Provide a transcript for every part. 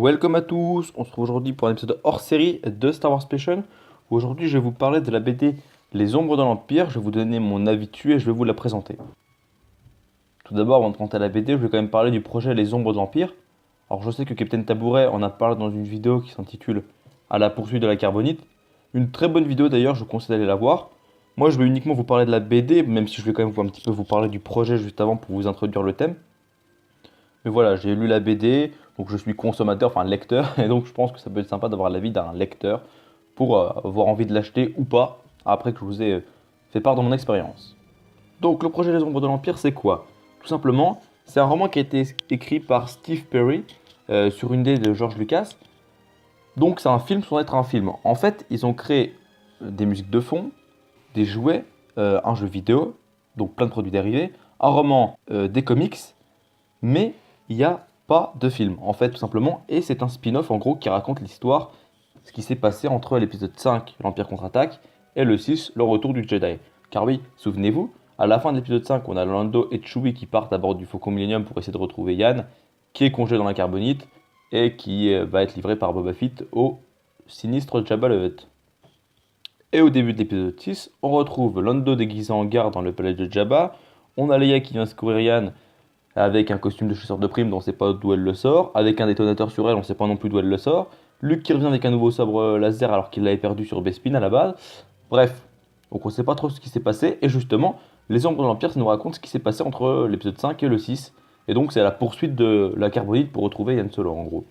Welcome à tous, on se retrouve aujourd'hui pour un épisode hors série de Star Wars Special. Aujourd'hui je vais vous parler de la BD Les Ombres de l'Empire, je vais vous donner mon avis dessus et je vais vous la présenter. Tout d'abord, avant de commenter la BD, je vais quand même parler du projet Les Ombres de l'Empire. Alors je sais que Captain Tabouret en a parlé dans une vidéo qui s'intitule À la poursuite de la carbonite. Une très bonne vidéo d'ailleurs, je vous conseille d'aller la voir. Moi je vais uniquement vous parler de la BD, même si je vais quand même un petit peu vous parler du projet juste avant pour vous introduire le thème. Mais voilà, j'ai lu la BD, donc je suis consommateur, enfin lecteur, et donc je pense que ça peut être sympa d'avoir l'avis d'un lecteur pour avoir envie de l'acheter ou pas, après que je vous ai fait part de mon expérience. Donc le projet Les Ombres de l'Empire, c'est quoi? Tout simplement, c'est un roman qui a été écrit par Steve Perry sur une idée de George Lucas. Donc c'est un film sans être un film. En fait, ils ont créé des musiques de fond, des jouets, un jeu vidéo, donc plein de produits dérivés, un roman, des comics, mais il n'y a pas de film, en fait, tout simplement. Et c'est un spin-off, en gros, qui raconte l'histoire, ce qui s'est passé entre l'épisode 5, l'Empire contre-attaque, et le 6, le retour du Jedi. Car oui, souvenez-vous, à la fin de l'épisode 5, on a Lando et Chewie qui partent à bord du Faucon Millennium pour essayer de retrouver Yann, qui est congelé dans la carbonite, et qui va être livré par Boba Fett au sinistre Jabba le Hutt. Et au début de l'épisode 6, on retrouve Lando déguisé en garde dans le palais de Jabba, on a Leia qui vient secourir Yann avec un costume de chasseur de primes dont on ne sait pas d'où elle le sort, avec un détonateur sur elle, on ne sait pas non plus d'où elle le sort, Luke qui revient avec un nouveau sabre laser alors qu'il l'avait perdu sur Bespin à la base. Bref, donc on ne sait pas trop ce qui s'est passé, et justement, Les Ombres de l'Empire, ça nous raconte ce qui s'est passé entre l'épisode 5 et le 6, et donc c'est la poursuite de la carbonite pour retrouver Yann Solo en gros.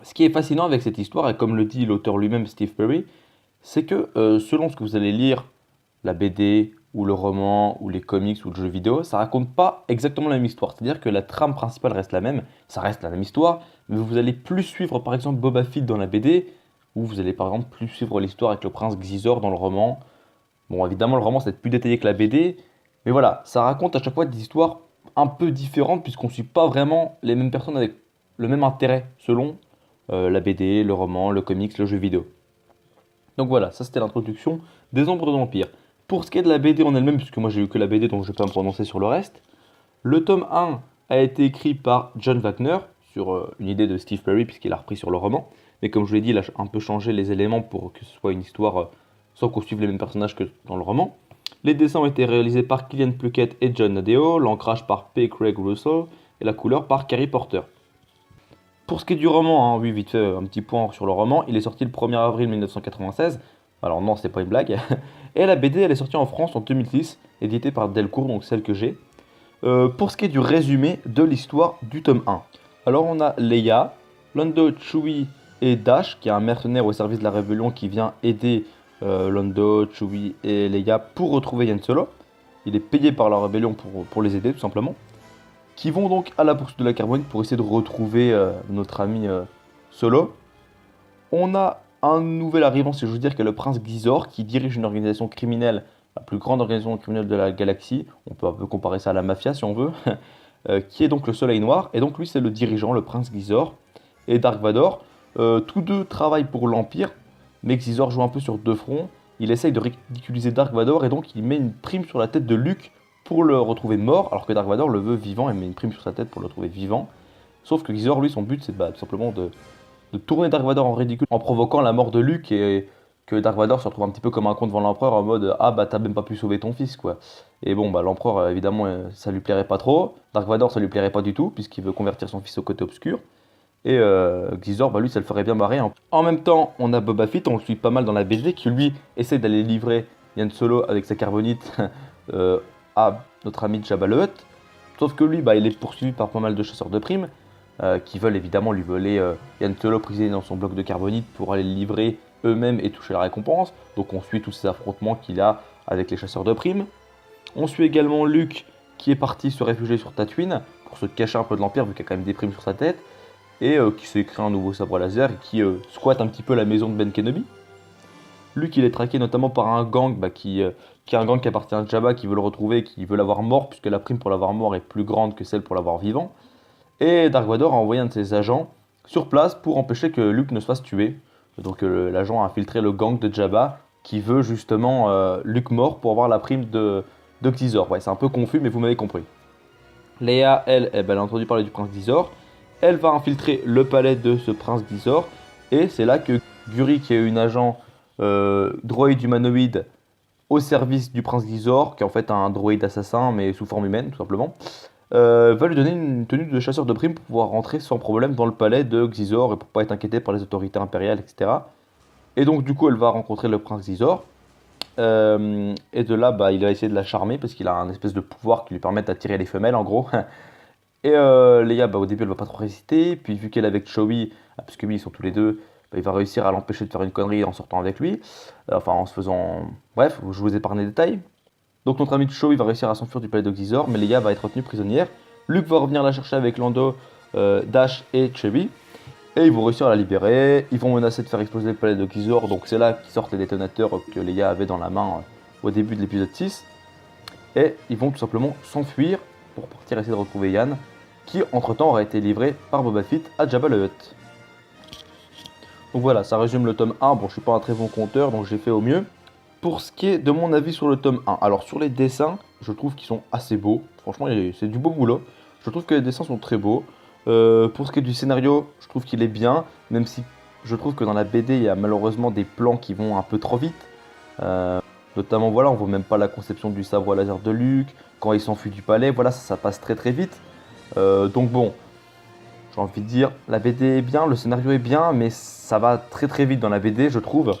Ce qui est fascinant avec cette histoire, et comme le dit l'auteur lui-même Steve Perry, c'est que selon ce que vous allez lire, la BD, ou le roman, ou les comics, ou le jeu vidéo, ça raconte pas exactement la même histoire. C'est-à-dire que la trame principale reste la même, ça reste la même histoire, mais vous allez plus suivre par exemple Boba Fett dans la BD, ou vous allez par exemple plus suivre l'histoire avec le prince Xizor dans le roman. Bon, évidemment, le roman c'est plus détaillé que la BD, mais voilà, ça raconte à chaque fois des histoires un peu différentes, puisqu'on ne suit pas vraiment les mêmes personnes avec le même intérêt, selon la BD, le roman, le comics, le jeu vidéo. Donc voilà, ça c'était l'introduction des Ombres de l'Empire. Pour ce qui est de la BD en elle-même, puisque moi j'ai eu que la BD donc je ne vais pas me prononcer sur le reste, le tome 1 a été écrit par John Wagner sur une idée de Steve Perry puisqu'il a repris sur le roman. Mais comme je vous l'ai dit, il a un peu changé les éléments pour que ce soit une histoire sans qu'on suive les mêmes personnages que dans le roman. Les dessins ont été réalisés par Kilian Plunkett et John Nadeo, l'ancrage par P. Craig Russell et la couleur par Carrie Porter. Pour ce qui est du roman, hein, oui, vite fait, un petit point sur le roman, il est sorti le 1er avril 1996. Alors non, c'est pas une blague. Et la BD, elle est sortie en France en 2006, éditée par Delcourt, donc celle que j'ai. Pour ce qui est du résumé de l'histoire du tome 1. Alors on a Leia, Lando, Chewie et Dash, qui est un mercenaire au service de la rébellion qui vient aider Lando, Chewie et Leia pour retrouver Han Solo. Il est payé par la rébellion pour les aider tout simplement. Qui vont donc à la poursuite de la carbonite pour essayer de retrouver notre ami Solo. On a un nouvel arrivant, si je veux dire, qui est le prince Xizor, qui dirige une organisation criminelle, la plus grande organisation criminelle de la galaxie. On peut un peu comparer ça à la mafia si on veut. Qui est donc le Soleil Noir. Et donc lui, c'est le dirigeant, le prince Xizor. Et Dark Vador. Tous deux travaillent pour l'Empire, mais Xizor joue un peu sur deux fronts. Il essaye de ridiculiser Dark Vador et donc il met une prime sur la tête de Luke pour le retrouver mort, alors que Dark Vador le veut vivant et met une prime sur sa tête pour le retrouver vivant. Sauf que Xizor, lui, son but, c'est tout simplement de tourner Dark Vador en ridicule en provoquant la mort de Luke et que Dark Vador se retrouve un petit peu comme un con devant l'empereur en mode ah bah t'as même pas pu sauver ton fils quoi. Et bon bah l'empereur évidemment ça lui plairait pas trop, Dark Vador ça lui plairait pas du tout puisqu'il veut convertir son fils au côté obscur. Et Xizor bah lui ça le ferait bien marrer. En même temps on a Boba Fett, on le suit pas mal dans la BD qui lui essaie d'aller livrer Yann Solo avec sa carbonite à notre ami Jabba le Hutt. Sauf que lui bah il est poursuivi par pas mal de chasseurs de primes qui veulent évidemment lui voler Yann Solo prisonnier dans son bloc de carbonite pour aller le livrer eux-mêmes et toucher la récompense. Donc on suit tous ces affrontements qu'il a avec les chasseurs de primes. On suit également Luke qui est parti se réfugier sur Tatooine pour se cacher un peu de l'Empire vu qu'il y a quand même des primes sur sa tête. Et qui s'est créé un nouveau sabre laser et qui squatte un petit peu la maison de Ben Kenobi. Luke il est traqué notamment par un gang qui est un gang qui appartient à Jabba qui veut le retrouver, qui veut l'avoir mort puisque la prime pour l'avoir mort est plus grande que celle pour l'avoir vivant. Et Dark Vador a envoyé un de ses agents sur place pour empêcher que Luke ne se fasse tuer. Donc l'agent a infiltré le gang de Jabba qui veut justement Luke mort pour avoir la prime de Xizor. Ouais, c'est un peu confus mais vous m'avez compris. Leia, elle a entendu parler du prince Xizor Elle va infiltrer le palais de ce prince Gisor. Et c'est là que Guri, qui est une agent droïde humanoïde au service du prince Gisor, qui est en fait un droïde assassin, mais sous forme humaine, tout simplement, va lui donner une tenue de chasseur de primes pour pouvoir rentrer sans problème dans le palais de Xizor et pour pas être inquiété par les autorités impériales, etc. Et donc, du coup, elle va rencontrer le prince Xizor. Et de là, bah, il va essayer de la charmer parce qu'il a un espèce de pouvoir qui lui permet d'attirer les femelles, en gros. Et Leia, bah, au début, elle va pas trop résister. Puis, vu qu'elle est avec Chewie, parce que oui, ils sont tous les deux, bah, il va réussir à l'empêcher de faire une connerie en sortant avec lui. Enfin, en se faisant. Bref, je vous épargne les détails. Donc notre ami Cho, il va réussir à s'enfuir du palais de Xizor, mais Leia va être retenue prisonnière. Luke va revenir la chercher avec Lando, Dash et Chewie. Et ils vont réussir à la libérer. Ils vont menacer de faire exploser le palais de Xizor. Donc c'est là qu'ils sortent les détonateurs que Leia avait dans la main au début de l'épisode 6. Et ils vont tout simplement s'enfuir pour partir essayer de retrouver Yann, qui entre-temps aura été livré par Boba Fett à Jabba le Hutt. Donc voilà, ça résume le tome 1. Bon, je suis pas un très bon conteur, donc j'ai fait au mieux. Pour ce qui est de mon avis sur le tome 1, alors sur les dessins, je trouve qu'ils sont assez beaux. Franchement, c'est du beau boulot. Je trouve que les dessins sont très beaux. Pour ce qui est du scénario, je trouve qu'il est bien, même si je trouve que dans la BD, il y a malheureusement des plans qui vont un peu trop vite. Notamment, voilà, on voit même pas la conception du sabre laser de Luke, quand il s'enfuit du palais, voilà, ça passe très très vite. Donc bon, j'ai envie de dire, la BD est bien, le scénario est bien, mais ça va très très vite dans la BD, je trouve.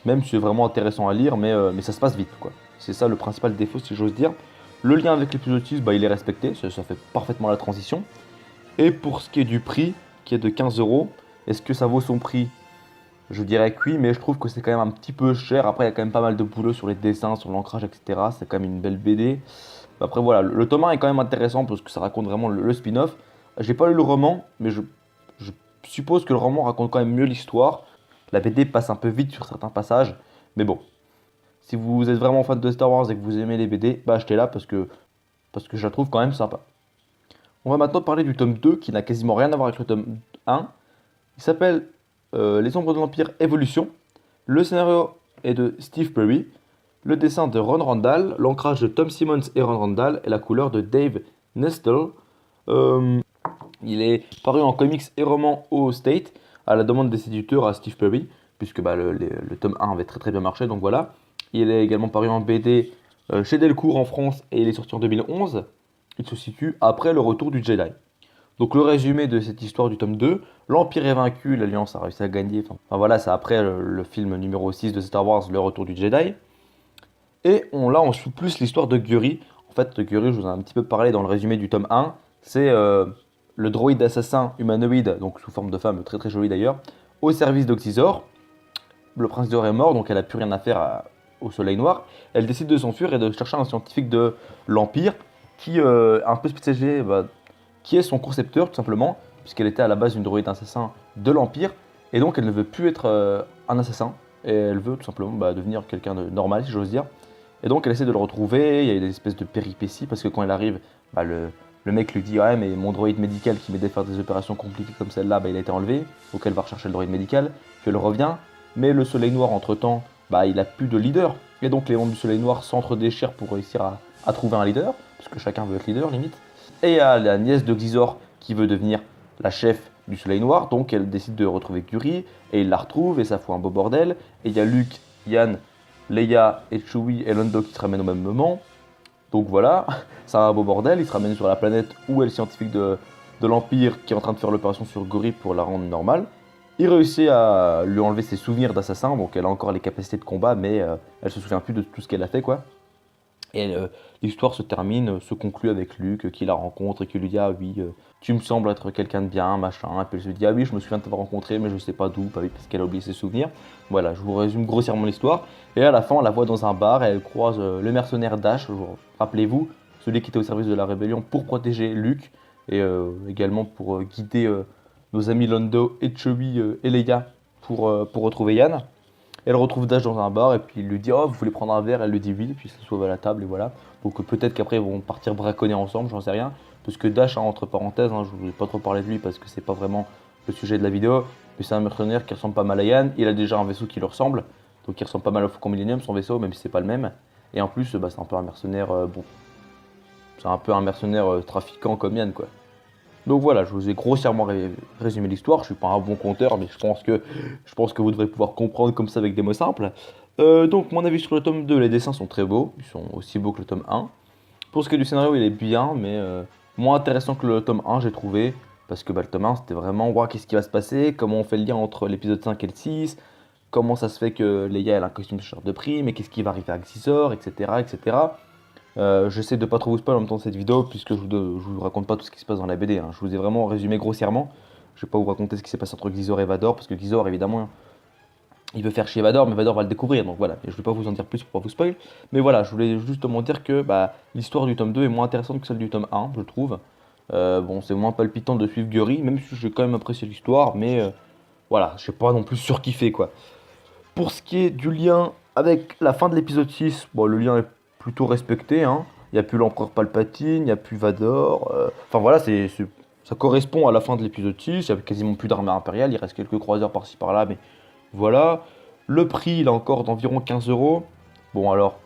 Même si c'est vraiment intéressant à lire, mais ça se passe vite, quoi. C'est ça le principal défaut, si j'ose dire. Le lien avec l'épisode 6, bah, il est respecté, ça fait parfaitement la transition. Et pour ce qui est du prix, qui est de 15 euros, est-ce que ça vaut son prix? Je dirais que oui, mais je trouve que c'est quand même un petit peu cher. Après, il y a quand même pas mal de boulot sur les dessins, sur l'ancrage, etc. C'est quand même une belle BD. Après, voilà, le tome 1 est quand même intéressant parce que ça raconte vraiment le spin-off. J'ai pas lu le roman, mais je suppose que le roman raconte quand même mieux l'histoire. La BD passe un peu vite sur certains passages, mais bon. Si vous êtes vraiment fan de Star Wars et que vous aimez les BD, bah achetez-la parce que je la trouve quand même sympa. On va maintenant parler du tome 2 qui n'a quasiment rien à voir avec le tome 1. Il s'appelle Les Ombres de l'Empire Évolution. Le scénario est de Steve Perry. Le dessin de Ron Randall, l'ancrage de Tom Simmons et Ron Randall et la couleur de Dave Nestle. Il est paru en comics et romans au State à la demande des éditeurs à Steve Perry, puisque bah, le tome 1 avait très très bien marché, donc voilà. Il est également paru en BD chez Delcourt en France et il est sorti en 2011. Il se situe après le retour du Jedi. Donc le résumé de cette histoire du tome 2, l'Empire est vaincu, l'Alliance a réussi à gagner. Enfin voilà, c'est après le film numéro 6 de Star Wars, le retour du Jedi. Et on suit plus l'histoire de Guri. En fait, Guri, je vous en ai un petit peu parlé dans le résumé du tome 1. C'est le droïde assassin humanoïde, donc sous forme de femme, très très jolie d'ailleurs, au service d'Oxysor. Le prince Xizor est mort, donc elle a plus rien à faire au Soleil Noir. Elle décide de s'enfuir et de chercher un scientifique de l'Empire qui un peu spécialisé, bah, qui est son concepteur tout simplement, puisqu'elle était à la base une droïde assassin de l'Empire, et donc elle ne veut plus être un assassin, et elle veut tout simplement bah, devenir quelqu'un de normal, si j'ose dire. Et donc elle essaie de le retrouver, il y a des espèces de péripéties, parce que quand elle arrive, bah, le mec lui dit « Ouais, mais mon droïde médical qui m'aidait à faire des opérations compliquées comme celle-là, bah, il a été enlevé. » Donc elle va rechercher le droïde médical, puis elle revient, mais le Soleil Noir, entre-temps, bah, il a plus de leader. Et donc les membres du Soleil Noir s'entre-déchirent pour réussir à trouver un leader, parce que chacun veut être leader, limite. Et il y a la nièce de Xizor qui veut devenir la chef du Soleil Noir, donc elle décide de retrouver Guri, et il la retrouve, et ça fout un beau bordel. Et il y a Luke, Yann, Leia et Chewie et Lando qui se ramènent au même moment. Donc voilà, c'est un beau bordel, ils se ramènent sur la planète où est le scientifique de l'Empire qui est en train de faire l'opération sur Guri pour la rendre normale. Il réussit à lui enlever ses souvenirs d'assassin, donc elle a encore les capacités de combat, mais elle se souvient plus de tout ce qu'elle a fait, quoi. Et l'histoire se termine, se conclut avec Luke qui la rencontre et qui lui dit « Ah oui, tu me sembles être quelqu'un de bien, machin. » Et puis elle se dit « Ah oui, je me souviens de t'avoir rencontré, mais je sais pas d'où, bah oui, parce qu'elle a oublié ses souvenirs. » Voilà, je vous résume grossièrement l'histoire. Et à la fin, on la voit dans un bar et elle croise le mercenaire Dash, rappelez-vous, celui qui était au service de la rébellion pour protéger Luke et également pour guider nos amis Lando et Chewie et Leia pour retrouver Yann. Elle retrouve Dash dans un bar et puis il lui dit « Oh, vous voulez prendre un verre ?» Elle lui dit oui, et puis ils se sauve à la table et voilà. Donc peut-être qu'après ils vont partir braconner ensemble, j'en sais rien. Parce que Dash, hein, entre parenthèses, hein, je ne voulais pas trop parler de lui parce que c'est pas vraiment le sujet de la vidéo. Mais c'est un mercenaire qui ressemble pas mal à Yann. Il a déjà un vaisseau qui lui ressemble. Donc il ressemble pas mal au Faucon Millenium, son vaisseau, même si c'est pas le même. Et en plus, bah, c'est un peu un mercenaire, bon. C'est un peu un mercenaire trafiquant comme Yann, quoi. Donc voilà, je vous ai grossièrement résumé l'histoire. Je suis pas un bon conteur, mais je pense que vous devrez pouvoir comprendre comme ça avec des mots simples. Donc mon avis sur le tome 2, les dessins sont très beaux. Ils sont aussi beaux que le tome 1. Pour ce qui est du scénario, il est bien, mais moins intéressant que le tome 1, j'ai trouvé. Parce que le tome 1, c'était vraiment, ouah, qu'est-ce qui va se passer? Comment on fait le lien entre l'épisode 5 et le 6? Comment ça se fait que Leia elle a un costume chasseur de primes? Mais qu'est-ce qui va arriver à Xizor, etc., etc. J'essaie de pas trop vous spoiler en même temps de cette vidéo, puisque je vous raconte pas tout ce qui se passe dans la BD, hein. Je vous ai vraiment résumé grossièrement. Je vais pas vous raconter ce qui s'est passé entre Xizor et Vador, parce que Xizor, évidemment, il veut faire chier Vador, mais Vador va le découvrir, donc voilà. Et je vais pas vous en dire plus pour pas vous spoil. Mais voilà, je voulais justement dire que l'histoire du tome 2 est moins intéressante que celle du tome 1, je trouve. Bon, c'est moins palpitant de suivre Guri, même si j'ai quand même apprécié l'histoire, mais voilà, j'ai pas non plus surkiffé quoi. Pour ce qui est du lien avec la fin de l'épisode 6, bon, le lien est plutôt respecté, hein. Il n'y a plus l'empereur Palpatine, il n'y a plus Vador. Enfin voilà, ça correspond à la fin de l'épisode 6. Il n'y a quasiment plus d'armée impériale. Il reste quelques croiseurs par-ci par-là, mais voilà. Le prix, il est encore d'environ 15 euros. Bon, alors,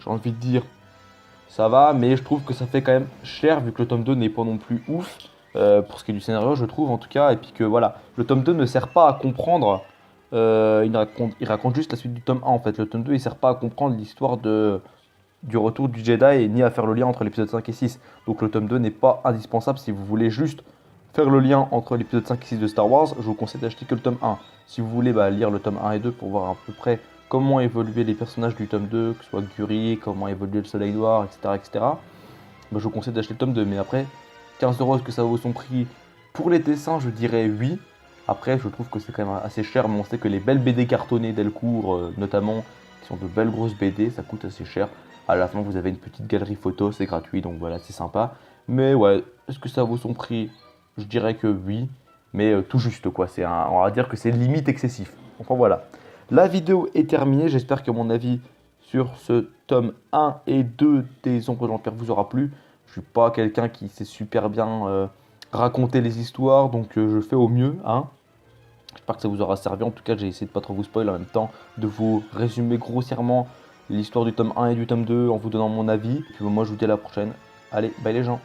j'ai envie de dire, ça va, mais je trouve que ça fait quand même cher vu que le tome 2 n'est pas non plus ouf. Pour ce qui est du scénario, je trouve en tout cas. Et puis que voilà, le tome 2 ne sert pas à comprendre. Il raconte juste la suite du tome 1 en fait. Le tome 2 il sert pas à comprendre l'histoire du retour du Jedi et ni à faire le lien entre l'épisode 5 et 6. Donc le tome 2 n'est pas indispensable si vous voulez juste faire le lien entre l'épisode 5 et 6 de Star Wars. Je vous conseille d'acheter que le tome 1. Si vous voulez lire le tome 1 et 2 pour voir à peu près comment évoluer les personnages du tome 2, que ce soit Guri, comment évoluer le Soleil Noir, etc. Je vous conseille d'acheter le tome 2. Mais après, 15 euros, est-ce que ça vaut son prix? Pour les dessins, je dirais oui. Après, je trouve que c'est quand même assez cher, mais on sait que les belles BD cartonnées Delcourt, notamment, qui sont de belles grosses BD, ça coûte assez cher. À la fin, vous avez une petite galerie photo, c'est gratuit, donc voilà, c'est sympa. Mais ouais, est-ce que ça vaut son prix? Je dirais que oui, mais tout juste quoi. On va dire que c'est limite excessif. Enfin voilà. La vidéo est terminée. J'espère que mon avis sur ce tome 1 et 2 des Ombres de l'Empire vous aura plu. Je suis pas quelqu'un qui sait super bien raconter les histoires, donc je fais au mieux, hein. J'espère que ça vous aura servi. En tout cas, j'ai essayé de pas trop vous spoiler en même temps, de vous résumer grossièrement l'histoire du tome 1 et du tome 2 en vous donnant mon avis. Et puis moi, je vous dis à la prochaine. Allez, bye les gens.